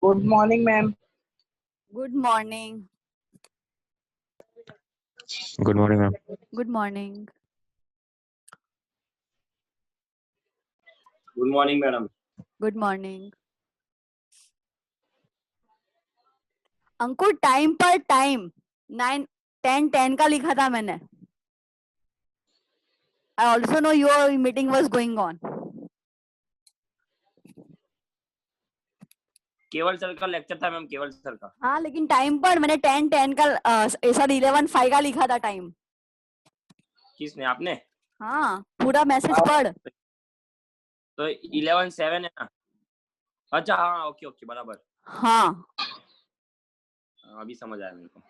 Good morning, ma'am. Good morning. Good morning, ma'am. Good morning. Good morning, madam. Good morning. अंकुर time पर time 9, 10 का लिखा था मैंने. I also know your meeting was going on. केवल sir का lecture था ma'am, केवल sir का. हाँ लेकिन टाइम पर मैंने 10 का सॉरी 11 5 का लिखा था टाइम. किसने? आपने? हाँ पूरा मैसेज पढ़. तो 11-7 है ना? अच्छा हाँ, ओके ओके बराबर. हाँ अभी समझ आया मेरे को.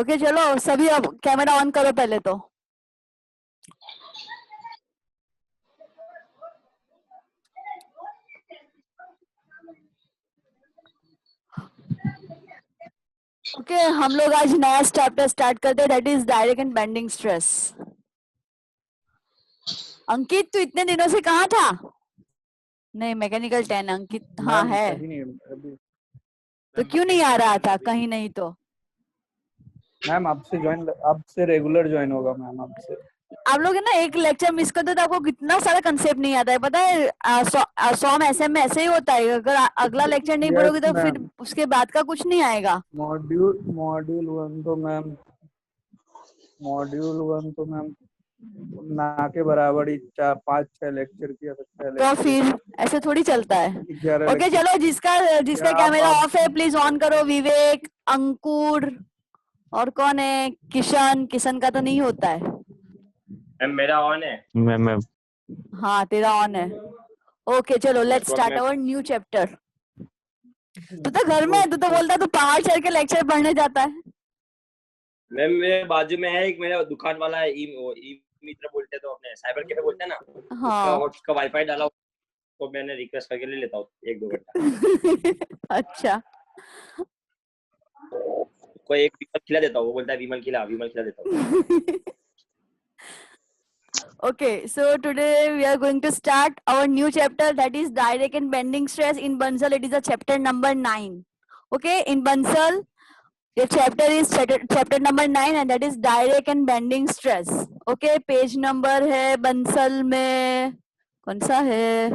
ओके चलो सभी अब कैमरा ऑन करो पहले तो. ओके हम लोग आज नया चैप्टर स्टार्ट करते हैं, that is direct and bending stress. Ankit तू इतने दिनों से कहाँ था? नहीं मैकेनिकल 10 अंकित हाँ है. तो क्यों नहीं आ रहा था? कहीं नहीं तो मैम आपसे रेगुलर ज्वाइन होगा मैम आपसे. आप लोग है ना एक लेक्चर मिस करते तो आपको कितना सारा कंसेप्ट नहीं आता है पता है. 100 SM में ऐसे ही होता है. अगर अगला लेक्चर नहीं पढ़ोगे तो फिर उसके बाद का कुछ नहीं आएगा. मॉड्यूल 1 तो मैम ना के बराबर ही 4-5-6 लेक्चर किया सकता है. तो फिर ऐसे थोड़ी चलता है. ओके चलो जिसका कैमरा ऑफ है प्लीज ऑन करो. विवेक, अंकुर और कौन है? किशन का तो नहीं होता है. मैम मेरा ऑन है. मैम हाँ तेरा ऑन है. ओके चलो let's start our new chapter. तू तो घर में है, तू तो बोलता है तू पहाड़ चढ़ के लेक्चर पढ़ने जाता है. मैम मेरे बाजू में है एक मेरा दुकान वाला है, ई मित्र बोलते हैं तो अपने साइबर कैफे बोलते हैं ना. हाँ उसका वाईफाई डाला तो मैंने रिक्वेस्ट करके ले लेता हूँ 1-2 घंटा. अच्छा कोई एक विमल खिला देता हूँ, वो बोलता है विमल खिला देता हूँ. Okay, so today we are going to start our new chapter, that is direct and bending stress in Bansal. It is a chapter number 9. Okay, in Bansal, the chapter is chapter number 9 and that is direct and bending stress. Okay, page number है Bansal में कौन सा है?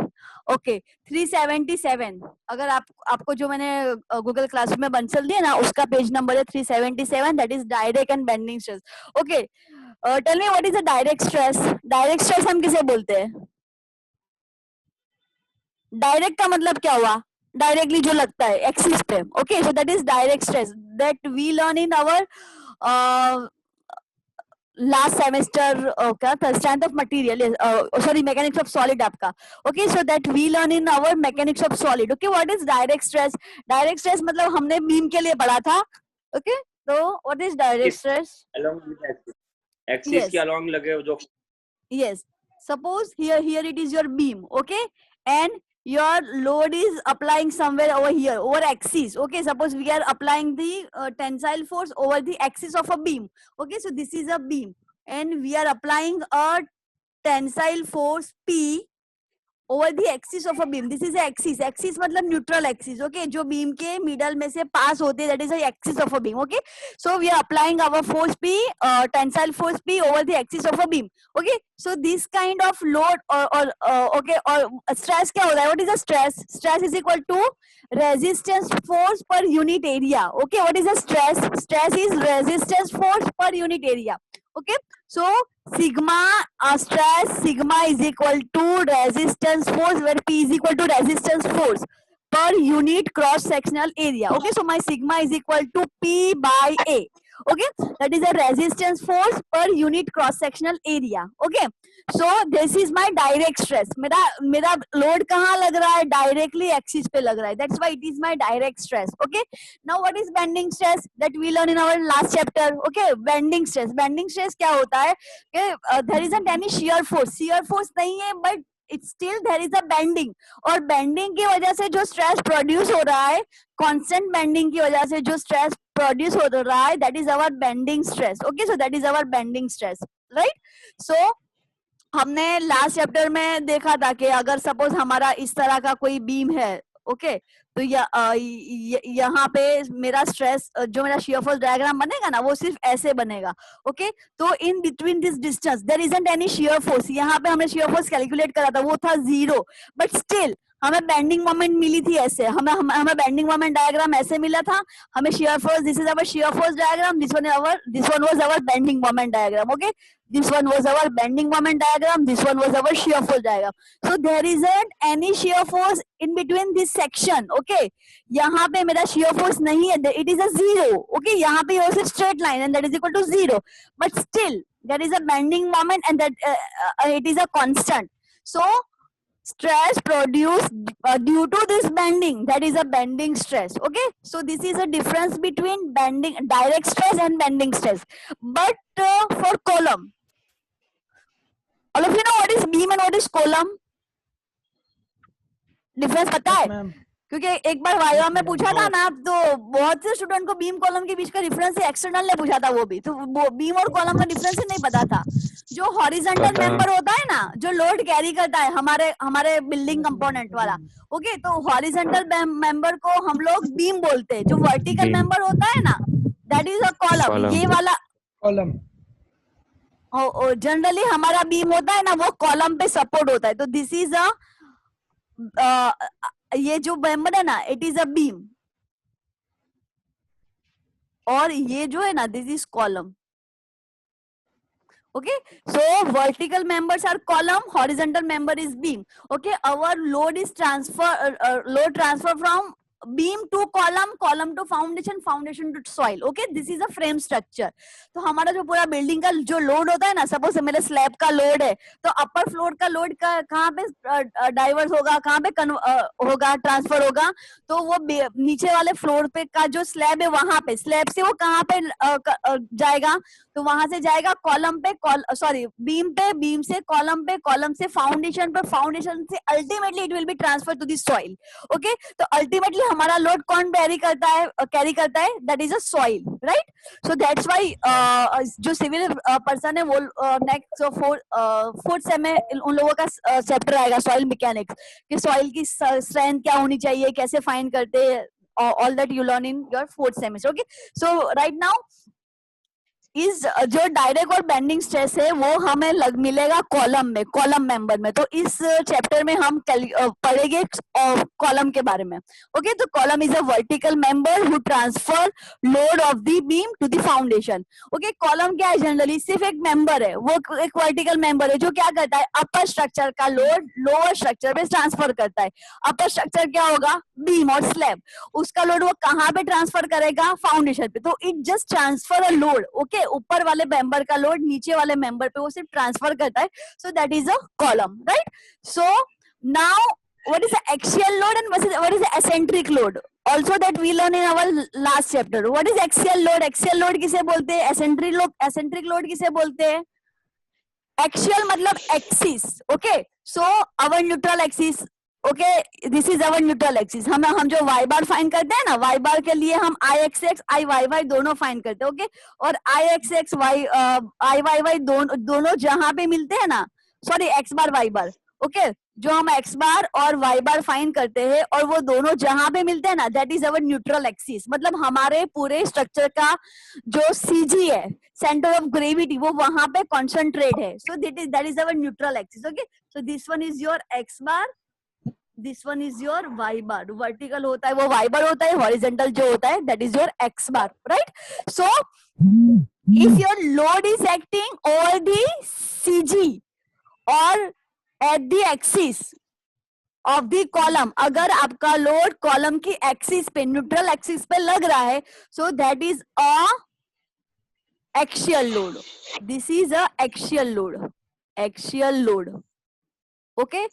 Okay, 377. अगर आपको जो मैंने Google classroom में बंसल दिया ना उसका पेज नंबर है 377. that is direct and bending stress. Okay. Tell me what is a direct stress. Direct stress हम किसे बोलते हैं? डायरेक्ट का मतलब क्या हुआ? डायरेक्टली जो लगता है एक्सिस पे. Okay so that is direct stress that we learn in our last semester क्या था? Strength of material sorry mechanics of solid आपका. Okay so that we learn in our mechanics of solid. Okay what is direct stress? Direct stress मतलब हमने beam के लिए पढ़ा था. Okay तो what is direct stress? Axis के along लगे जो. Yes, suppose here it is your beam, okay, and your load is applying somewhere over here over axis. Okay, suppose we are applying the tensile force over the axis of a beam. Okay, so this is a beam and we are applying a tensile force P over the axis of a beam. This is a axis मतलब neutral axis. Okay, जो beam के middle में से pass होते हैं, that is the axis of a beam. Okay, so we are applying our force P, tensile force P over the axis of a beam. Okay, so this kind of load or stress क्या होता है? What is the stress? Stress is equal to resistance force per unit area. Okay, what is the stress? Stress is resistance force per unit area. Okay, so sigma stress sigma is equal to resistance force where P is equal to resistance force per unit cross sectional area. Okay, so my sigma is equal to P by A. Okay, that is a resistance force per unit cross sectional area. Okay, so this is my direct stress. मेरा load कहाँ लग रहा है? Directly axis पे लग रहा है. That's why it is my direct stress. Okay, now what is bending stress? That we learn in our last chapter. Okay, bending stress. Bending stress क्या होता है? There isn't any shear force. Shear force नहीं है, but it's still there is a bending. और bending की वजह से जो stress produce हो रहा है, constant bending की वजह से जो stress produce हो रहा है, that is our bending stress. Okay, so that is our bending stress, right? So हमने लास्ट चैप्टर में देखा था कि अगर सपोज हमारा इस तरह का कोई बीम है, ओके, तो यहाँ पे मेरा स्ट्रेस, जो मेरा शियर फोर्स डायग्राम बनेगा ना, वो सिर्फ ऐसे बनेगा, ओके। तो in between this distance there isn't any shear force. यहाँ पे हमने शियर फोर्स कैलकुलेट करा था, वो था 0, बट स्टिल हमें बेंडिंग मोमेंट मिली थी ऐसे, हमें बेंडिंग मोमेंट डायग्राम ऐसे मिला था। हमें shear force, this is our shear force diagram, this one was our bending moment diagram, okay. This one was our bending moment diagram, this one was our shear force diagram. So there isn't any shear force in between this section, okay. यहाँ पे मेरा shear force नहीं है, it is a 0, okay. यहाँ पे also straight line and that is equal to 0, but still there is a bending moment and that it is a constant. So stress produced due to this bending, that is a bending stress, okay. So this is a difference between bending, direct stress and bending stress. But for column, all of you know what is beam and what is column? Difference पता है? Ma'am क्योंकि एक बार viva में पूछा था ना, तो बहुत से स्टूडेंट को बीम कॉलम के बीच का डिफरेंस एक्सटर्नल ने पूछा था, वो भी तो बीम और कॉलम का डिफरेंस ही नहीं पता था। जो हॉरिजॉन्टल मेंबर होता है ना, जो लोड कैरी करता है हमारे बिल्डिंग कंपोनेंट वाला, ओके, तो हॉरिजॉन्टल मेंबर को हम लोग बीम बोलते हैं। जो वर्टिकल मेंबर होता है ना, दैट इज अ कॉलम। ये वाला कॉलम जनरली हमारा बीम होता है ना, वो कॉलम पे सपोर्ट होता है। तो दिस इज ये जो मेंबर है ना, इट इज अ बीम, और ये जो है ना, this is column, okay. So vertical members are column, horizontal member is beam, okay. Our load is load transfer from beam to column, column to foundation, foundation to soil, okay. This is a frame structure. तो हमारा जो पूरा building का जो load होता है ना, suppose मेरे स्लैब का लोड है, तो अपर फ्लोर का लोड कहाँ पे डाइवर्स होगा, कहाँ पे होगा, ट्रांसफर होगा, तो वो नीचे वाले फ्लोर पे का जो स्लैब है, वहां पे स्लैब से वो कहाँ पे जाएगा, तो वहां से जाएगा कॉलम पे, सॉरी बीम पे, बीम से कॉलम पे, कॉलम से फाउंडेशन पे, फाउंडेशन से ultimately it will be transfer to the soil, okay. तो अल्टीमेटली हमारा लोड कौन कैरी करता है, that is a soil, right. So that's why जो सिविल पर्सन है, वो नेक्स्ट फोर्थ सेम में उन लोगों का चैप्टर आएगा सॉइल मैकेनिक्स, कि सॉइल की स्ट्रेंथ क्या होनी चाहिए, कैसे फाइंड करते हैं, all that you learn in your fourth semester, okay. So right now इस जो डायरेक्ट और बेंडिंग स्ट्रेस है, वो हमें मिलेगा कॉलम में, कॉलम मेंबर में। तो इस चैप्टर में हम पढ़ेंगे कॉलम के बारे में, ओके। तो column is a vertical member who transfer load of the beam to the foundation, okay. Column क्या है, जनरली सिर्फ एक मेंबर है, वो एक वर्टिकल मेंबर है जो क्या करता है, अपर स्ट्रक्चर का लोड लोअर स्ट्रक्चर पे ट्रांसफर करता है। अपर स्ट्रक्चर क्या होगा, बीम और स्लैब, उसका लोड वो कहाँ पे ट्रांसफर करेगा, फाउंडेशन पे। तो it just transfer a load, okay. ऊपर वाले मेंबर का लोड नीचे वाले मेंबर पे वो सिर्फ ट्रांसफर करता है, सो that is a column, right. So now what is the axial load and what is the eccentric load, also that we learn in our last chapter. What is axial load? Axial load किसे बोलते हैं, eccentric load किसे बोलते हैं। axial मतलब axis, okay. So our neutral axis, okay, this is our neutral axis. हम जो y बार find करते हैं ना, y बार के लिए हम i x x i y y दोनों फाइंड करते हैं, ओके। और i x x i y y दोनों जहां पे मिलते हैं ना, सॉरी x बार y बार, ओके, जो हम x बार और y बार फाइंड करते हैं और वो दोनों जहां पे मिलते हैं ना, that is our neutral axis. मतलब हमारे पूरे स्ट्रक्चर का जो CG है, सेंटर ऑफ ग्रेविटी, वो वहां पे कॉन्सेंट्रेट है। सो that is our neutral axis, okay. So this one is your x bar, this one is your y bar. Vertical होता है वो y बार होता है, हॉरिजॉन्टल जो होता है that is your x bar, right. So if your load is acting over the CG और at the axis of the column, अगर आपका लोड कॉलम की एक्सिस पे, न्यूट्रल एक्सिस पे लग रहा है, सो that is a axial load. This is a axial load, axial load, okay.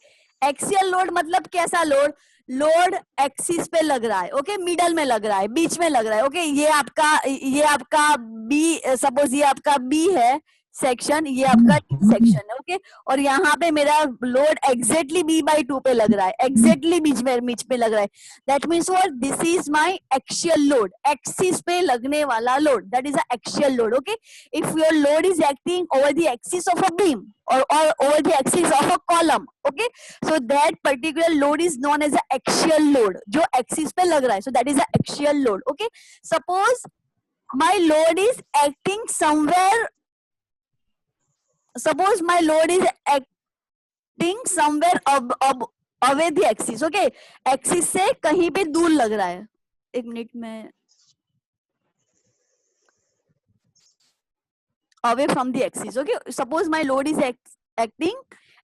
Axial load मतलब कैसा लोड, लोड एक्सिस पे लग रहा है, ओके, मिडल में लग रहा है, बीच में लग रहा है, ओके। ये आपका B, सपोज ये आपका B है, सेक्शन, ये आपका सेक्शन है, ओके। और यहाँ पे मेरा लोड एग्जैक्टली b/2 पे लग रहा है, एग्जैक्टली बीच में लग रहा है। That means what, this is my axial load, axis पे लगने वाला load, that is a axial load, okay. If your load is acting over the axis of a beam or over the axis of a column, okay, so that particular load is known as a axial load, जो axis पे लग रहा है, so that is a axial load, okay। Suppose my load is acting somewhere, suppose my load is acting somewhere away the axis, okay, axis से कहीं पे दूर लग रहा है, एक मिनट में, away from the axis, okay। Suppose my load is acting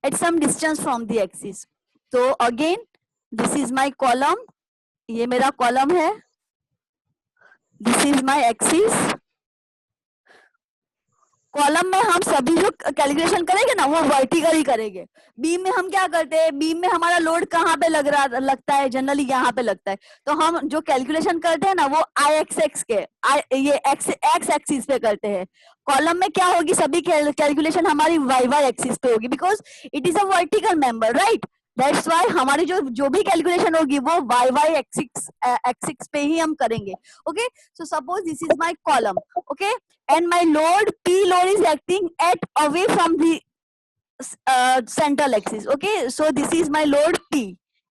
at some distance from the axis, so again this is my column, ये मेरा column है, this is my axis। Column में हम सभी जो कैलकुलेशन करेंगे ना वो वर्टिकली करेंगे। बीम में हम क्या करते हैं, बीम में हमारा लोड कहाँ पे लगता है, जनरली यहाँ पे लगता है, तो हम जो कैलकुलेशन करते हैं ना वो IXX के ये एक्स एक्सिस पे करते हैं। कॉलम में क्या होगी, सभी कैलकुलेशन हमारी YY एक्सिस पे होगी, because it is a vertical member, right. That's why हमारी जो भी कैलकुलेशन होगी वो YY एक्सिस पे ही हम करेंगे, okay. So suppose this is my column, okay, and my load P load is acting at away from the central axis, okay, so this is my load P,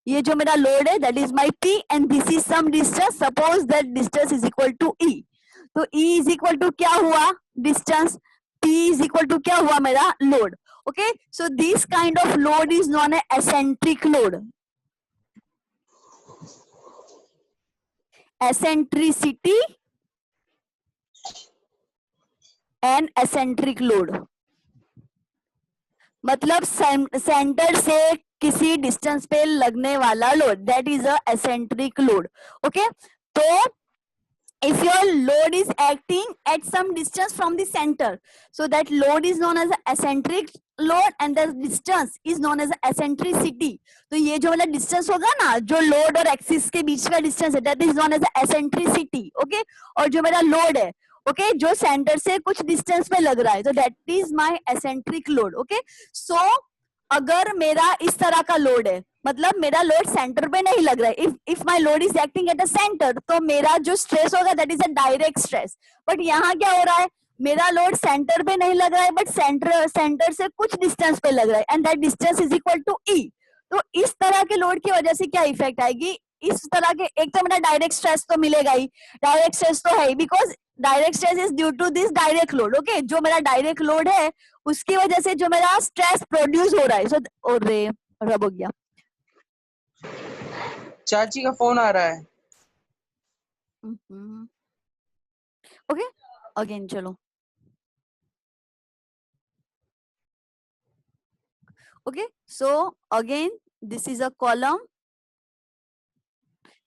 ये जो मेरा load है that is my P and this is some distance, suppose that distance is equal to E, तो E is equal to क्या हुआ, distance, P is equal to क्या हुआ, मेरा load, okay। So this kind of load is known as eccentric load, eccentricity and eccentric load, मतलब centre से किसी distance पे लगने वाला load, that is a eccentric load, okay. तो if your load is acting at some distance from the center, so that load is known as eccentric load and the distance is known as eccentricity। तो ये जो वाला distance होगा ना, जो load और axis के बीच का डिस्टेंस है, that is known as eccentricity, okay. और जो मेरा लोड है, ओके, जो सेंटर से कुछ डिस्टेंस पे लग रहा है, तो that is my eccentric load, okay. So अगर मेरा इस तरह का लोड है, मतलब मेरा लोड सेंटर पे नहीं लग रहा है, if my load is acting at a centre, तो मेरा जो स्ट्रेस होगा that is a direct stress. But यहाँ क्या हो रहा है, मेरा लोड सेंटर पे नहीं लग रहा है, बट सेंटर से कुछ डिस्टेंस पे लग रहा है, and that distance is equal to E। तो इस तरह के लोड की वजह से क्या इफेक्ट आएगी, इस तरह के, एक तो मेरा डायरेक्ट स्ट्रेस तो मिलेगा ही, डायरेक्ट स्ट्रेस तो है, because direct stress is due to this direct load, okay. जो मेरा डायरेक्ट लोड है उसकी वजह से जो मेरा स्ट्रेस प्रोड्यूस हो रहा है, सो और रब हो गया, चाची का फोन आ रहा है। ओके, अगेन चलो, okay. So again this is a column,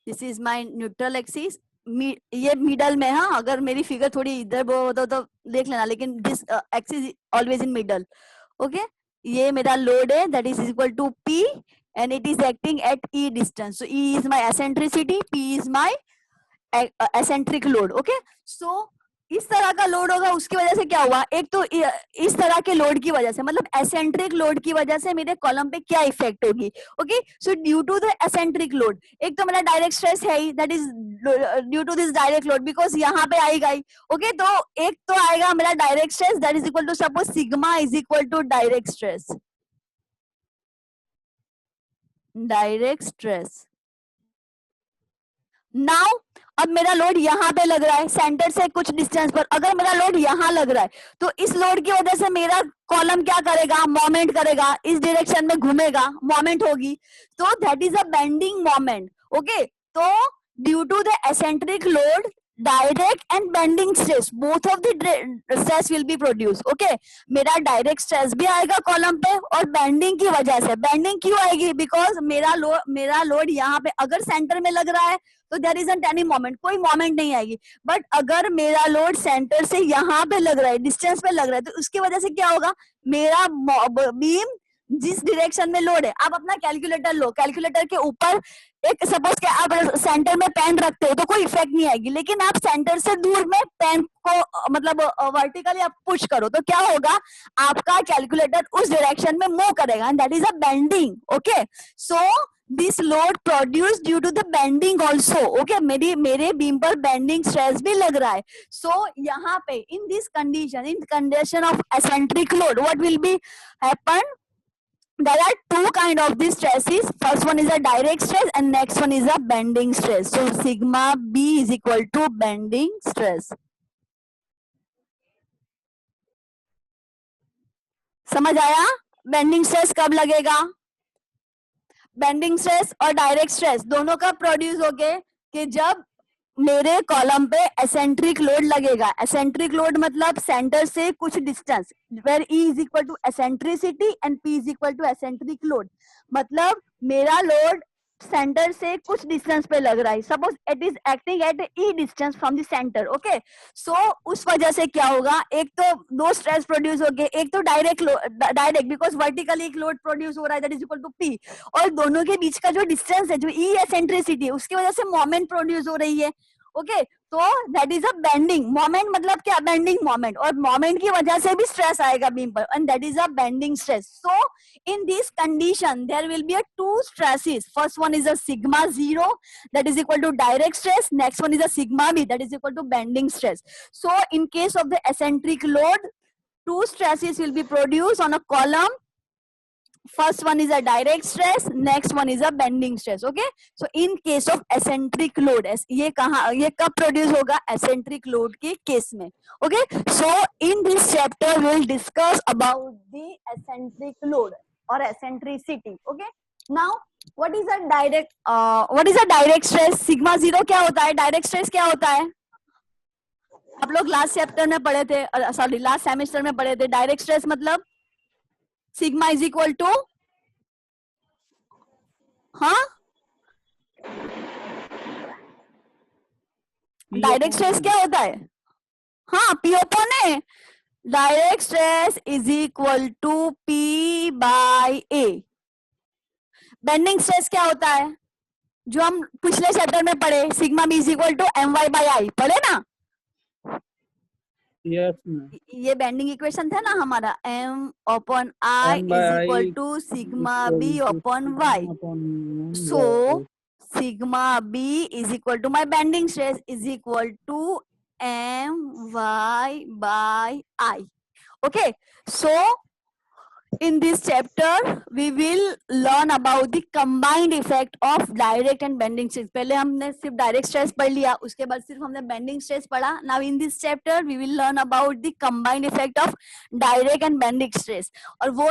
this is my neutral axis, ये मिडल में, हाँ, अगर मेरी फिगर थोड़ी इधर वो तो देख लेना, लेकिन this axis always in middle, okay. ये मेरा लोड है that is equal to P and it is acting at E distance, so E is my eccentricity, P is my eccentric load, okay। So इस तरह का load होगा, उसकी वजह से क्या हुआ, एक तो इस तरह के लोड की वजह से, मतलब एसेंट्रिक लोड की वजह से मेरे कॉलम पे क्या इफेक्ट होगी, okay. So due to the eccentric load, एक तो मेरा डायरेक्ट स्ट्रेस है ही, that is due to this direct load, because यहाँ पे आएगा ही, ओके। तो एक तो आएगा मेरा direct stress, that is equal to, suppose sigma is equal to direct stress, direct stress. Now अब मेरा लोड यहाँ पे लग रहा है, सेंटर से कुछ डिस्टेंस पर, अगर मेरा लोड यहाँ लग रहा है, तो इस लोड की वजह से मेरा कॉलम क्या करेगा, मोमेंट करेगा, इस डायरेक्शन में घूमेगा, मोमेंट होगी, तो that is a bending moment, okay. तो due to the eccentric load, direct and bending stress, both of the stress will be produce, okay. मेरा डायरेक्ट स्ट्रेस भी आएगा कॉलम पे, और बेंडिंग की वजह से, बेंडिंग क्यों आएगी, बिकॉज मेरा लोड यहाँ पे अगर सेंटर में लग रहा है तो देयर इजंट एनी मोमेंट, कोई मोमेंट नहीं आएगी। बट अगर मेरा लोड सेंटर से यहाँ पे लग रहा है, डिस्टेंस पे लग रहा है, तो उसकी वजह से क्या होगा, मेरा बीम जिस डायरेक्शन में लोड है, आप अपना कैलकुलेटर लो, कैलकुलेटर के ऊपर एक सपोज कि आप सेंटर में पेन रखते हो तो कोई इफेक्ट नहीं आएगी, लेकिन आप सेंटर से दूर में पेन को मतलब वर्टिकली आप पुश करो तो क्या होगा, आपका कैलकुलेटर उस डायरेक्शन में मूव करेगा, and that is a bending. Okay, so this load produce due to the bending also. Okay, मेरे बीम पर बेंडिंग स्ट्रेस भी लग रहा है. सो यहाँ पे in this condition, in condition of eccentric load, what will be happen, there are two kind of these stresses. First one is a direct stress and next one is a bending stress. So sigma b is equal to bending stress. समझ आया? Bending stress कब लगेगा? Bending stress और direct stress दोनों कब produce होगे, कि जब मेरे कॉलम पे एसेंट्रिक लोड लगेगा. एसेंट्रिक लोड मतलब सेंटर से कुछ distance, where E is equal to eccentricity and P is equal to eccentric load. मतलब मेरा लोड सेंटर से कुछ डिस्टेंस पे लग रहा है. Suppose it is acting at E distance from the centre. Okay, so उस वजह से क्या होगा, एक तो दो स्ट्रेस प्रोड्यूस हो गए. एक तो डायरेक्ट बिकॉज वर्टिकली एक लोड प्रोड्यूस हो रहा है that is equal to P, और दोनों के बीच का जो डिस्टेंस है, जो E एसेंट्रिसिटी है, उसकी वजह से मोमेंट प्रोड्यूस हो रही है. ओके, तो that is a bending moment. मतलब क्या, बेंडिंग मोमेंट, और मोमेंट की वजह से भी स्ट्रेस आएगा बीम पर, and that is a bending stress. So in this condition there will be a two stresses. First one is a sigma 0 that is equal to direct stress, next one is a sigma b that is equal to bending stress. So in case of the eccentric load, two stresses will be produced on a column. First one is a direct stress, next one is a bending stress. Okay, so in case of eccentric load, ये कब produce होगा, eccentric load के case में. Okay, so in this chapter we will discuss about the eccentric load or eccentricity. Okay, now what is a direct stress? Sigma 0 क्या होता है, direct stress क्या होता है? आप लोग लास्ट चैप्टर में पढ़े थे, सॉरी लास्ट सेमेस्टर में पढ़े थे. डायरेक्ट स्ट्रेस मतलब सिग्मा इज इक्वल टू, हाँ, डायरेक्ट स्ट्रेस क्या होता है? हाँ, पी ओपन है. Direct stress is equal to P by A. Bending stress क्या होता है, जो हम पिछले चैप्टर में पढ़े, sigma B is equal to M Y by I, पढ़े ना? यस, ये बेंडिंग इक्वेशन था ना हमारा, M upon I is equal to sigma B upon Y. So sigma b is equal to my bending stress is equal to my by I. Okay, so in this chapter we will learn about the combined effect of direct and bending stress. पहले हमने सिर्फ direct stress पढ़ लिया, उसके बाद सिर्फ हमने bending stress पढ़ा. Now in this chapter we will learn about the combined effect of direct and bending stress. और वो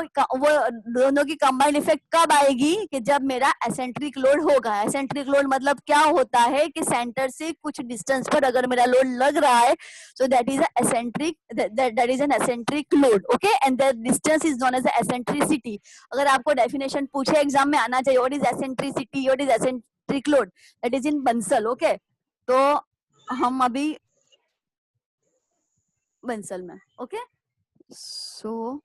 दोनों की combined effect कब आएगी, कि जब मेरा eccentric load होगा. eccentric load मतलब क्या होता है, कि center से कुछ distance पर अगर मेरा load लग रहा है, so that is a eccentric, that is an eccentric load. Okay, and the distance is known as the eccentricity. अगर आपको डेफिनेशन पूछे एग्जाम में आना चाहिए, what is eccentricity, what is eccentric load, that is in Bansal. Okay, तो हम अभी बंसल में. ओके, सो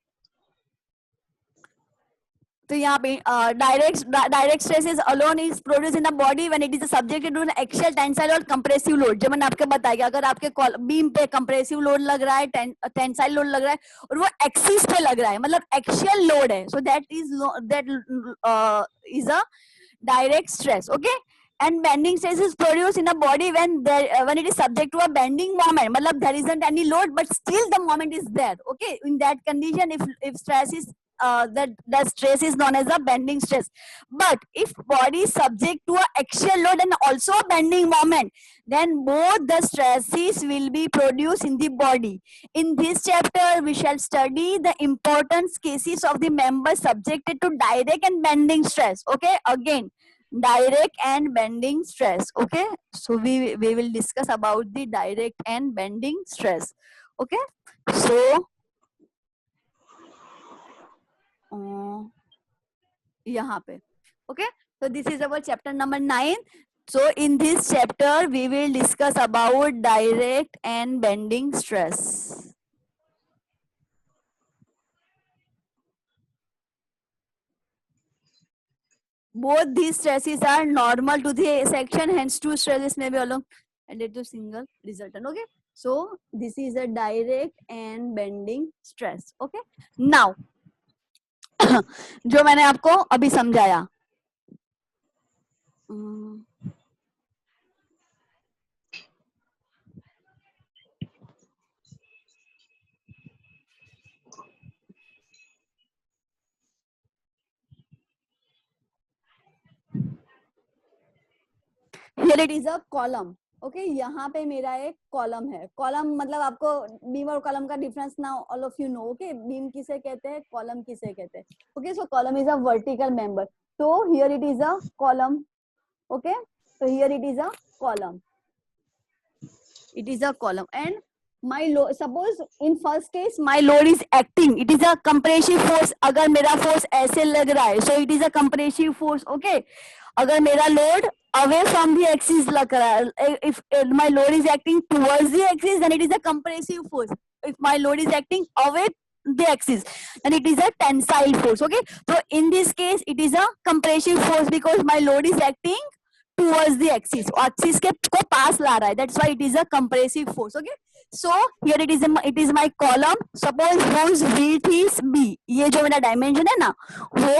तो यहाँ पे direct stress alone is produce in the body when it is subjected to an axial tensile और कंप्रेसिव लोड. जो मैंने आपको बताया, अगर आपके बीम पे कंप्रेसिव लोड लग रहा है, टेंसाइल लोड लग रहा है, और वो एक्सिस पे लग रहा है, मतलब एक्सियल लोड है, सो that is a direct stress. Okay, and bending stress is produced in a body when it is subject to a bending moment, matlab there isn't any load but still the moment is there. Okay, in that condition if stress is that stress is known as a bending stress. But if body is subject to a axial load and also a bending moment, then both the stresses will be produced in the body. In this chapter we shall study the important cases of the members subjected to direct and bending stress. Okay, again direct and bending stress. Okay, so we will discuss about the direct and bending stress. Okay, so यहाँ पे. Okay, so this is our chapter number 9. So in this chapter we will discuss about direct and bending stress. both these stresses are normal to the section, hence two stresses may be along and lead to single resultant. Okay, so this is a direct and bending stress. Okay, now जो मैंने आपको अभी समझाया, here it is a column. Okay यहाँ पे मेरा एक column है. कॉलम मतलब आपको बीम और कॉलम का डिफरेंस ना all of you know. Okay, beam किसे कहते हैं, कॉलम किसे कहते हैं. Okay, so column is a vertical member. तो here it is a column. Okay, so here it is a column. It is a column and my load, suppose in first case my load is acting, it is a compressive force. अगर मेरा force ऐसे लग रहा है, so it is a compressive force. Okay, अगर मेरा load away from the axis लग रहा है, if my load is acting towards the axis, then it is a compressive force. If my load is acting away the axis, then it is a tensile force. Okay, so in this case it is a compressive force because my load is acting towards the axis. Axis के को पास ला रहा है. That's why it is a compressive force. Okay, so here it is my column. Suppose whose width is b. ये जो मेरा dimension है ना, वो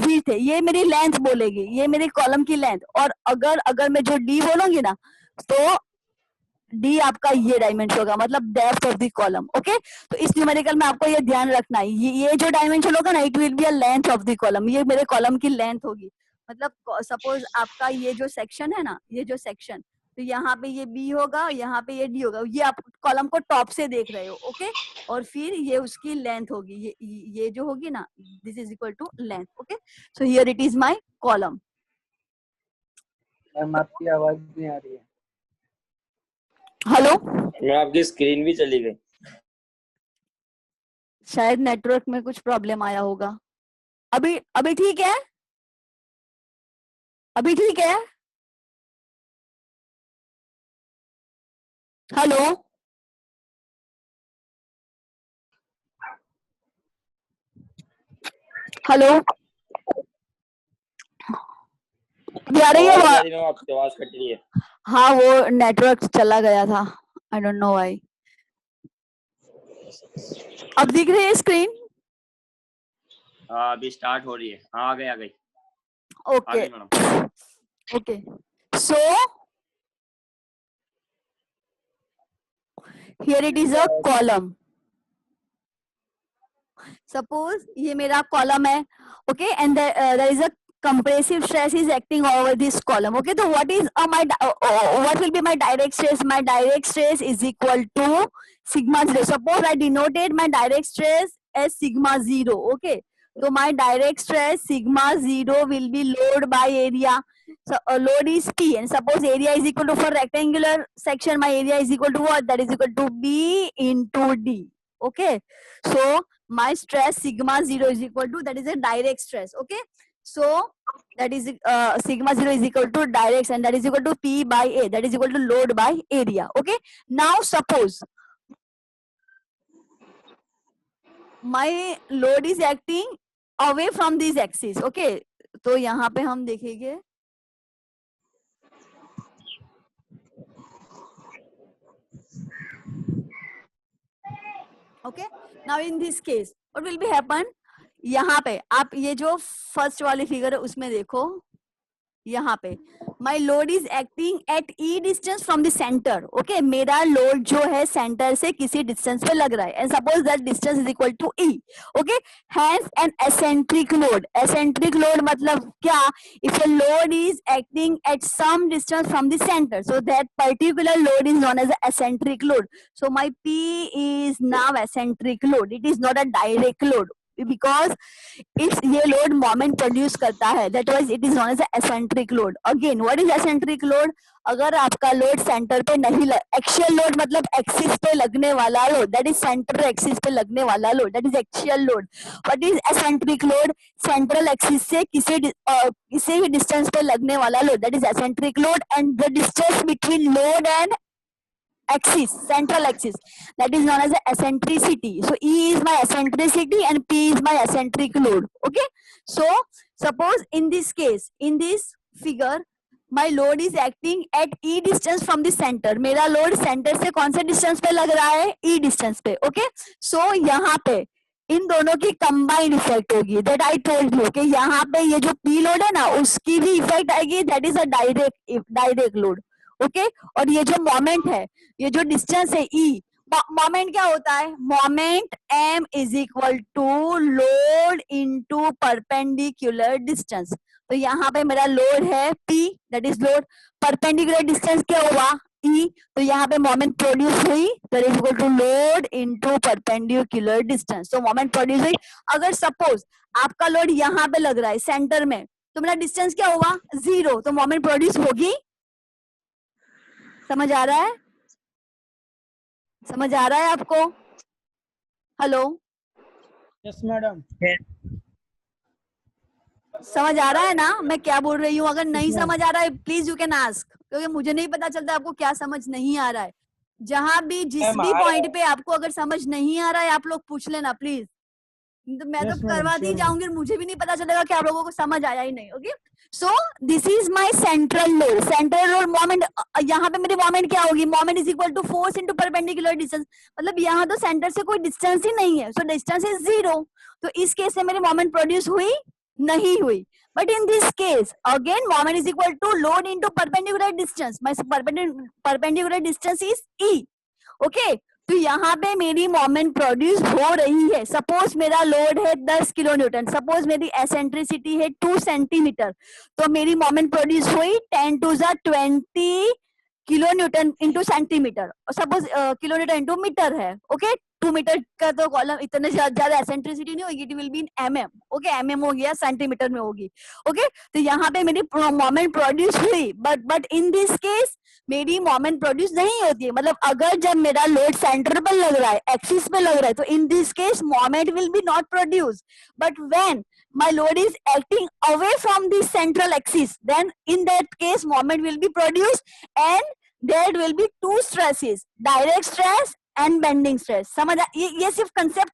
width है. ये मेरी length बोलेगी, ये मेरी column की length. और अगर मैं जो d बोलूंगी ना, तो डी आपका ये डायमेंशन होगा, मतलब depth of the column. Okay, तो इस न्यूमेरिकल में आपको ये ध्यान रखना है, ये जो डायमेंशन होगा ना, it will be a length of the column. ये मेरे कॉलम की लेंथ होगी. मतलब सपोज आपका ये जो सेक्शन है ना, ये जो सेक्शन, तो यहाँ पे ये बी होगा, यहाँ पे ये डी होगा. ये आप कॉलम को टॉप से देख रहे हो. ओके, और फिर ये उसकी लेंथ होगी, ये जो होगी ना, this is equal to length. Okay, so here it is my column. Ma'am आपकी आवाज नहीं आ रही है. हेलो, मैं आपकी स्क्रीन भी चली गई. शायद नेटवर्क में कुछ प्रॉब्लम आया होगा. अभी ठीक है, अभी ठीक है. हेलो, हेलो, अभी आ रही है आवाज? आपकी आवाज कट रही है. हाँ, वो नेटवर्क चला गया था, आई डोंट नो व्हाई. अब दिख रही है स्क्रीन? अभी स्टार्ट हो रही है. हाँ, आ गई. Okay, okay, so here it is a column. Suppose ये मेरा कॉलम है. Okay, and there is a compressive stress is acting over this column. Okay, so what will be my direct stress? My direct stress is equal to sigma 0. Suppose I denoted my direct stress as sigma 0. Okay, so my direct stress sigma 0 will be load by area. So load is P, and suppose area is equal to, for rectangular section, my area is equal to what? That is equal to B into D. Okay, so my stress sigma 0 is equal to, that is a direct stress. Okay, so that is sigma 0 is equal to direct, and that is equal to P by A, that is equal to load by area. Okay, now suppose my load is acting away from this axis. Okay, तो यहाँ पे हम देखेंगे, okay, now in this case what will be happen? यहाँ पे आप ये जो फर्स्ट वाली फिगर है उसमें देखो, यहाँ पे my load is acting at e distance from the center. Okay, मेरा लोड जो है सेंटर से किसी डिस्टेंस पे लग रहा है, and suppose that distance is equal to e. Okay, hence an eccentric load. Eccentric load मतलब क्या? If a load is acting at some distance from the center, so that particular load is known as an eccentric load. So my P is now eccentric load. It is not a direct load because if ये load moment produce करता है, that was it is known as eccentric load. Again, what is eccentric load? अगर आपका load centre पे नहीं axial load मतलब axis पे लगने वाला load, that is centre axis पे लगने वाला load, that is axial load. What is eccentric load? Central axis से किसी भी डिस्टेंस पे लगने वाला load, that is eccentric load. And the distance between load and axis, central axis, that is known as the eccentricity. So E is my eccentricity and P is my eccentric load. Okay, so suppose in this case, in this figure, my load is acting at E distance from the center. मेरा load center से कौन से distance पे लग रहा है? E distance पे. Okay, so यहाँ पे इन दोनों की कंबाइंड इफेक्ट होगी. दैट आई टोल्ड यू कि यहाँ पे ये जो पी लोड है ना, उसकी भी इफेक्ट आएगी. That is a direct load. Okay, और ये जो मोमेंट है, ये जो डिस्टेंस है ई, मोमेंट क्या होता है? Moment m is equal to load into perpendicular distance. तो यहाँ पे मेरा लोड है p, that is load. Perpendicular distance क्या हुआ? E. तो यहाँ पे मोमेंट प्रोड्यूस हुई, that is equal to load into perpendicular distance. तो मोमेंट प्रोड्यूस हुई. अगर सपोज आपका लोड यहाँ पे लग रहा है सेंटर में, तो मेरा डिस्टेंस क्या हुआ? 0. तो मोमेंट प्रोड्यूस होगी. समझ आ रहा है? समझ आ रहा है आपको? Hello, yes madam. समझ आ रहा है ना मैं क्या बोल रही हूँ? अगर नहीं समझ आ रहा है प्लीज यू कैन आस्क, क्योंकि मुझे नहीं पता चलता आपको क्या समझ नहीं आ रहा है. जहां भी जिस भी पॉइंट पे आपको अगर समझ नहीं आ रहा है, आप लोग पूछ लेना प्लीज. तो मैं तो करवा दी जाऊंगी, मुझे भी नहीं पता चलेगा कि आप लोगों को समझ आया ही नहीं. Okay, so this is my central load. Central load moment, यहाँ पे मेरी मोमेंट क्या होगी? Moment is equal to force into perpendicular distance. मतलब यहाँ तो सेंटर से कोई डिस्टेंस ही नहीं है, सो डिस्टेंस इज 0. तो इस केस में मेरी मोमेंट प्रोड्यूस हुई नहीं हुई. But in this case, again, moment is equal to load into perpendicular distance. My perpendicular distance is E. Okay? तो यहाँ पे मेरी मोमेंट प्रोड्यूस हो रही है. सपोज मेरा लोड है 10 किलो न्यूटन, सपोज मेरी एसेंट्रिसिटी है 2 सेंटीमीटर, तो मेरी मोमेंट प्रोड्यूस हुई 10 to the 20 kilo newton into centimetre. Suppose kilo newton into metre है. ओके, 2 मीटर का तो कॉलम इतने ज्यादा एसेंट्रिसिटी नहीं होगी, it will be in mm. Okay, mm हो गया, सेंटीमीटर में होगी. ओके, तो यहाँ पे मेरी मोमेंट प्रोड्यूस हुई, बट इन दिस केस मेरी मोमेंट प्रोड्यूस नहीं होती है. मतलब अगर जब मेरा लोड सेंटर पर लग रहा है, एक्सिस पे लग रहा है, तो in this case moment will be not produce. But when my load is acting away from the central axis, then in that case moment will be produced, and there will be two stresses, direct stress and bending stress. समझ ये सिर्फ concept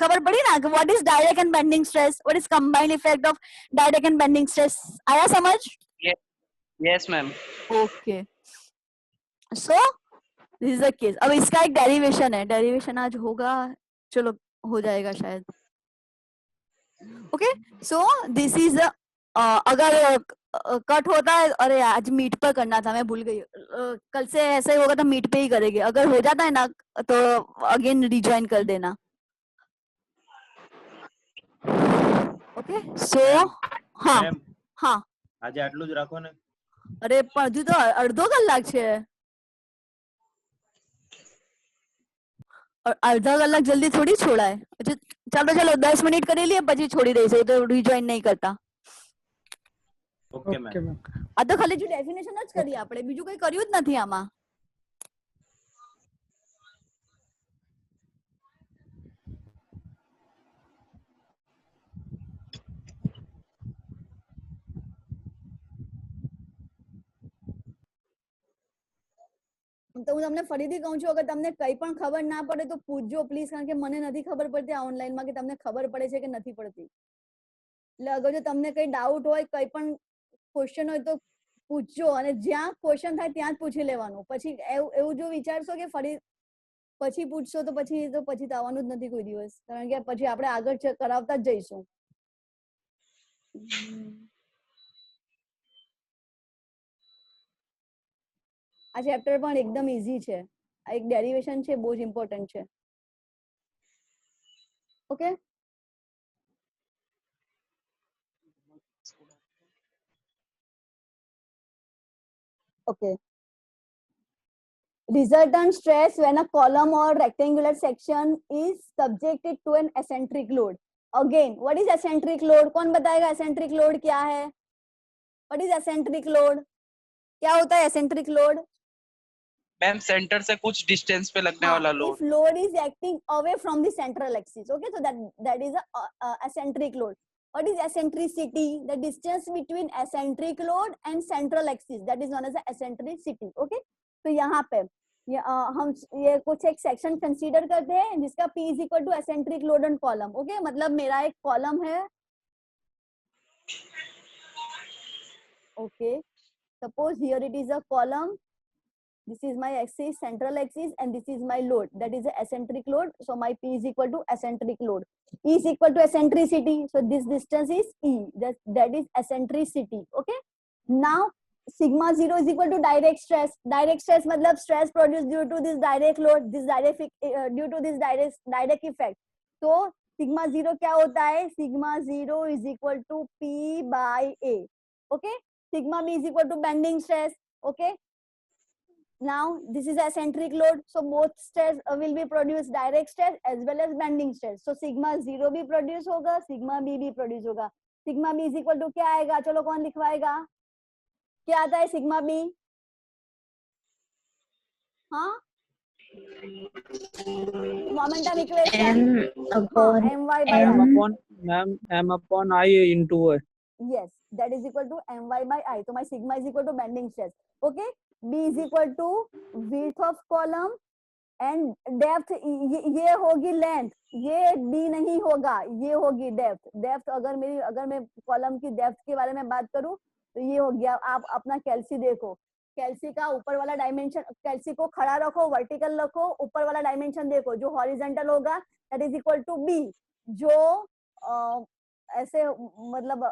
खबर पड़ी ना कि what is direct and bending stress, what is combined effect of direct and bending stress. आया समझ? Yes ma'am. Okay, so this is the case. अब इसका एक डेरिवेशन है, डेरिवेशन आज होगा, चलो हो जाएगा शायद. ओके, सो दिस इज अगर कट होता है, अरे आज मीट पर करना था, मैं भूल गई. कल से ऐसा ही होगा तो मीट पे ही करेंगे. अगर हो जाता है ना तो अगेन रिजॉइन कर देना. ओके, सो हाँ हाँ આજે આટલું જ રાખો ને. અરે પણ હજુ તો અડધો કલાક છે. અડધા કલાક જલ્દી થોડી છોડાય. ચાલો ચાલો 10 મિનિટ કરી લઈએ, પછી છોડી દઈશું, તો રિજોઈન નહીં કરતા. Okay ma'am. આ તો ખાલી જો ડેફિનેશન જ કરી આપણે, બીજું કઈ કર્યું જ નથી આમાં. તો હું તમને ફરીથી કહું છું, અગર તમને કઈ પણ ખબર ના પડે તો પૂછજો પ્લીઝ, કારણ કે મને નથી ખબર પડતી આ ઓનલાઈનમાં કે તમને ખબર પડે છે કે નથી પડતી. એટલે અગર જો તમને કઈ ડાઉટ હોય, કઈ પણ ક્વેશ્ચન હોય તો પૂછજો, અને જ્યાં ક્વેશ્ચન થાય ત્યાં જ પૂછી લેવાનું. પછી એવું જો વિચારશો કે ફરી પછી પૂછશો તો પછી તો આવવાનું જ નથી કોઈ દિવસ, કારણ કે પછી આપણે આગળ કરાવતા જ જઈશું. આ ચેપ્ટર પણ એકદમ ઈઝી છે. આ એક ડેરિવેશન છે, બહુ જ ઇમ્પોર્ટન્ટ છે. Okay, okay. Resultant stress when a column or rectangular section is subjected to an eccentric load. Again, what is eccentric load? कौन बताएगा eccentric load क्या है? What is eccentric load? क्या होता है eccentric load? मैम सेंटर से कुछ distance पे लगने वाला load. If load is acting away from the central axis, okay, so that is a eccentric load. What is eccentricity? The distance between eccentric load and central axis, that is known as the eccentricity. Okay, तो यहाँ पे हम ये कुछ एक section consider करते हैं जिसका P is equal to eccentric load on column. Okay, मतलब मेरा एक कॉलम है. Okay, suppose here it is a column, this is my axis, central axis, and this is my load, that is the eccentric load. So my P is equal to eccentric load. E is equal to eccentricity, so this distance is E, that is eccentricity. Okay, now sigma 0 is equal to direct stress. Direct stress मतलब stress produced due to this direct load, this direct due to this direct effect. तो sigma 0 क्या होता है? Sigma 0 is equal to P by A. Okay, sigma B is equal to bending stress. Okay, now this is eccentric load, so both stress will be produced, direct stress as well as bending stress. So sigma 0 भी produce होगा, sigma B भी produce होगा. sigma B is equal to क्या आएगा? चलो कौन लिखवाएगा? क्या आता है सिग्मा बी? हाँ, momentum equation m upon I into a. yes, that is equal to my by I. तो my sigma is equal to bending stress. Okay, B is equal to width of column and depth. ये होगी length, ये D नहीं होगा, ये होगी depth. Depth अगर मैं कॉलम की depth के बारे में बात करूं तो ये हो गया. आप अपना कैल्सी देखो, कैल्सी का ऊपर वाला डायमेंशन, कैल्सी को खड़ा रखो, वर्टिकल रखो, ऊपर वाला डायमेंशन देखो, जो हॉरिजॉन्टल होगा that is equal to B, जो ऐसे मतलब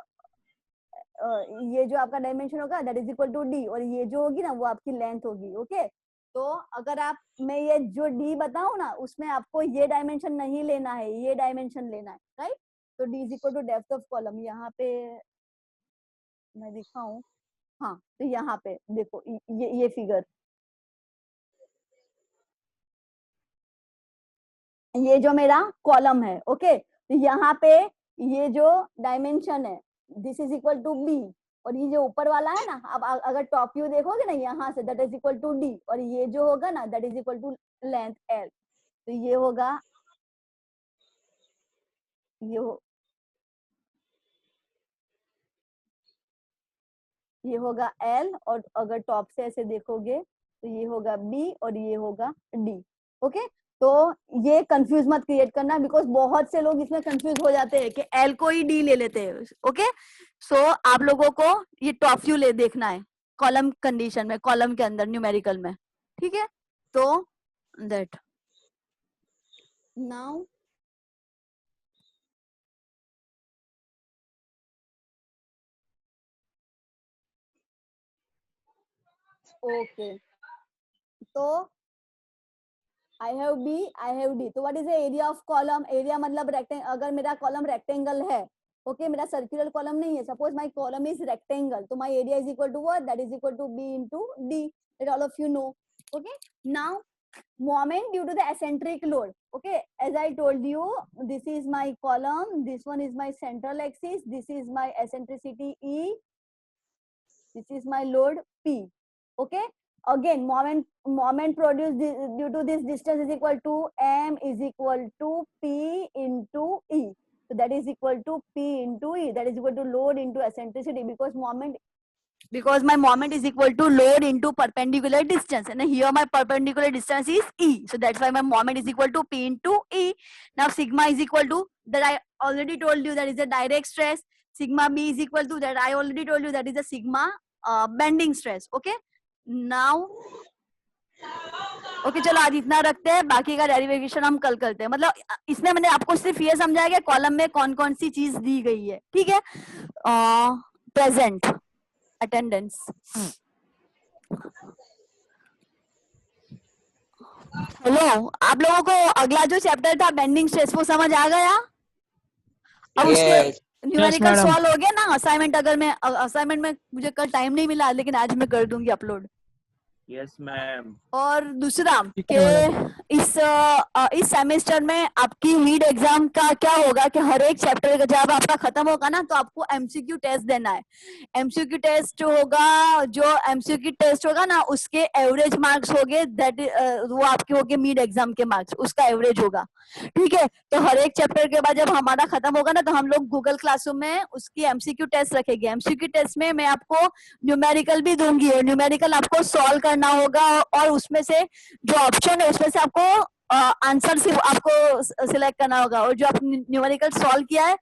ये जो आपका डायमेंशन होगा that is equal to D, और ये जो होगी ना वो आपकी लेंथ होगी. ओके, तो अगर आप मैं ये जो डी बताऊं ना उसमें आपको ये डायमेंशन नहीं लेना है, ये डायमेंशन लेना है, राइट. तो D is equal to depth of column. यहाँ पे मैं दिखाऊं, हाँ, तो यहाँ पे देखो ये फिगर, ये जो मेरा कॉलम है. ओके, तो यहाँ पे ये जो डायमेंशन है this is equal to B, और ये जो ऊपर वाला है ना, अब अगर टॉप व्यू देखोगे ना यहाँ से that is equal to D, और ये जो होगा ना that is equal to length L. तो ये होगा ये होगा L, और अगर टॉप से ऐसे देखोगे तो ये होगा B और ये होगा D. ओके, तो ये कंफ्यूज मत क्रिएट करना, बिकॉज बहुत से लोग इसमें कंफ्यूज हो जाते हैं कि L को ही D ले लेते हैं. ओके, सो आप लोगों को ये टॉप व्यू ले देखना है कॉलम कंडीशन में, कॉलम के अंदर न्यूमेरिकल में. ठीक है, तो दैट नाउ ओके, तो I have B, I have D. तो what is the area of column? Area मतलब रेक्टेंगल. अगर मेरा कॉलम रेक्टेंगल है, ओके, मेरा सर्कुलर कॉलम नहीं है, suppose my column is rectangle, तो my area is equal to what? That is equal to B into D. That all of you know. Okay, now moment due to the eccentric load. Okay, as I told you, this is my column, this one is my central axis, this is my eccentricity E, this is my load P. Okay, again moment produced due to this distance is equal to m is equal to P into E. So that is equal to P into E, that is equal to load into eccentricity, because my moment is equal to load into perpendicular distance, and here my perpendicular distance is E, so that's why my moment is equal to P into E. Now sigma is equal to, that I already told you, that is the direct stress. Sigma B is equal to, that I already told you, that is the sigma bending stress. Okay, now okay, चलो आज इतना रखते हैं, बाकी का derivation हम कल करते हैं. मतलब इसमें मैंने आपको सिर्फ ये समझाया कि कॉलम में कौन कौन सी चीज दी गई है. ठीक है, प्रेजेंट, अटेंडेंस. हेलो, आप लोगों को अगला जो चैप्टर था बेंडिंग स्ट्रेस वो समझ आ गया? अब उसके न्यूमेरिकल सॉल्व हो गया ना. असाइनमेंट, अगर मैं असाइनमेंट में मुझे कल टाइम नहीं मिला, लेकिन आज मैं कर दूंगी अपलोड. Yes ma'am. और दूसरा कि इस सेमेस्टर में आपकी मीड एग्जाम का क्या होगा कि हर एक चैप्टर जब आपका खत्म होगा ना तो आपको एमसीक्यू टेस्ट देना है। एमसीक्यू टेस्ट होगा, जो एमसीक्यू टेस्ट होगा ना उसके एवरेज मार्क्स होंगे, दैट वो आपके होंगे मीड एग्जाम के मार्क्स, उसका एवरेज होगा। ठीक है, तो हर एक चैप्टर के बाद जब हमारा खत्म होगा ना तो हम लोग गूगल क्लासरूम में उसकी एमसीक्यू टेस्ट रखेंगे। एमसीक्यू टेस्ट में मैं आपको न्यूमेरिकल भी दूंगी और न्यूमेरिकल आपको सॉल्व करना होगा और उसमें से जो ऑप्शन है उसमें से आपको आंसर सिर्फ आपको सिलेक्ट करना होगा और जो आपने न्यूमेरिकल सॉल्व किया है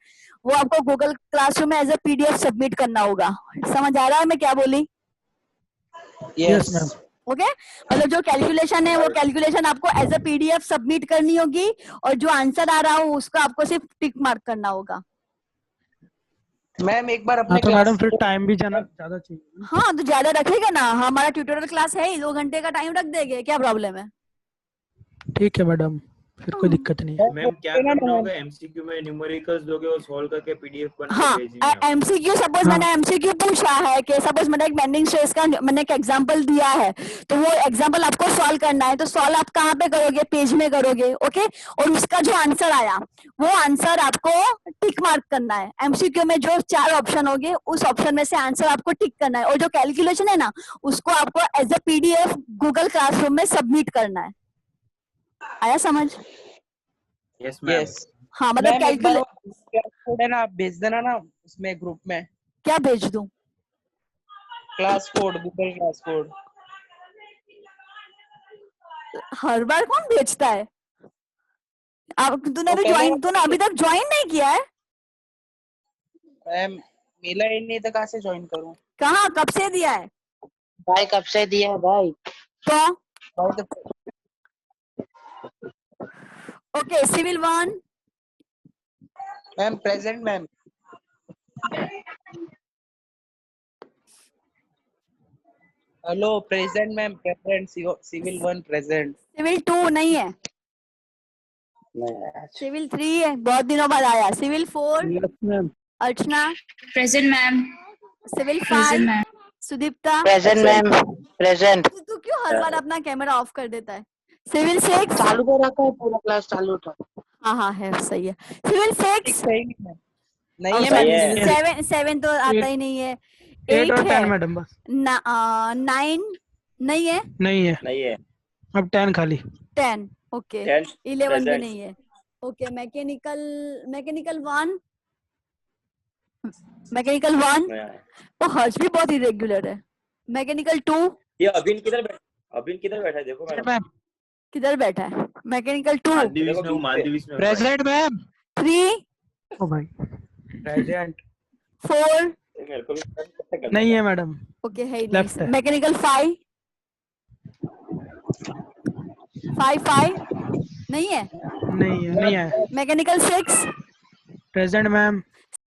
वो आपको गूगल क्लासरूम में एज ए पीडीएफ सबमिट करना होगा। समझ आ रहा है मैं क्या बोली? Yes ma'am. ओके, मतलब जो कैलकुलेशन है वो कैलकुलेशन आपको एज ए पीडीएफ सबमिट करनी होगी और जो आंसर आ रहा हो उसका आपको सिर्फ टिक मार्क करना होगा। मैम एक बार हाँ अपने तो क्लास मैडम फिर टाइम भी ज्यादा चाहिए ना? हाँ तो ज्यादा रखेगा ना, हमारा ट्यूटोरियल क्लास है ही, 2 घंटे का टाइम रख देंगे, क्या प्रॉब्लम है? ठीक है मैडम, फिर कोई दिक्कत नहीं है। मैम क्या करना होगा, एमसीक्यू में न्यूमेरिकल्स दोगे और सॉल्व करके पीडीएफ बना हाँ, के भेजिए आप। एमसीक्यू सपोज हाँ। मैंने एमसीक्यू पूछा है कि सपोज मैंने एक बेंडिंग स्ट्रेस का मैंने एक एग्जांपल दिया है तो वो एग्जांपल आपको सॉल्व करना है, तो सॉल्व आप कहाँ पे करोगे? पेज में करोगे। ओके, और उसका जो आंसर आया वो आंसर आपको टिक मार्क करना है। एमसीक्यू में जो 4 ऑप्शन होंगे उस ऑप्शन में से आंसर आपको टिक करना है और जो कैलकुलेशन है ना उसको आपको as a PDF Google classroom में सबमिट करना है। आया समझ? Yes ma'am. यस हाँ, मतलब मैम एक बार कैलकुलेट कोड है ना आप भेज देना ना उसमें ग्रुप में, क्या भेज दूं? Class code, Google class code. हर बार कौन भेजता है? अब तूने अभी तक ज्वाइन नहीं किया है? मैम मिला ही नहीं तो कहाँ से ज्वाइन करूँ? कहाँ, कब से दिया है? भाई कब से दिया है भाई? तो okay, civil 1 ma'am present ma'am. Hello present ma'am, present civil 1 present. Civil 2 नहीं है, सिविल 3 है, बहुत दिनों बाद आया। Civil 4 yes ma'am. Archana, present ma'am. Civil present 5 ma'am. Sudipta. Present ma'am, present. तू क्यों हर बार अपना कैमरा ऑफ कर देता है? सिविल 6 चालू कर रखा है, पूरा क्लास चालू था। हाँ है, सही है। सिविल 6 सही नहीं है, नहीं है सही मैम। है। 7 तो आता ही नहीं है। 8 और 10 है, मैडम बस। 9 नहीं है, नहीं है, नहीं है। अब 10 खाली। 10 ओके, 10 11 भी present। नहीं है। ओके, मैकेनिकल 1 तो हर्ष भी बहुत इरेगुलर है। मैकेनिकल 2 ये अभिन किधर बैठा है देखो मैडम। मैम किधर बैठा है? मैकेनिकल 2 मालदीव्स में, वो मालदीव्स में। Present ma'am. 3 ओ भाई प्रेजेंट 4 मेरे को भी कैसे करना नहीं था? है मैडम। ओके है ही Left नहीं। है। मैकेनिकल 5 नहीं है। नहीं है, नहीं है। Mechanical 6 present ma'am.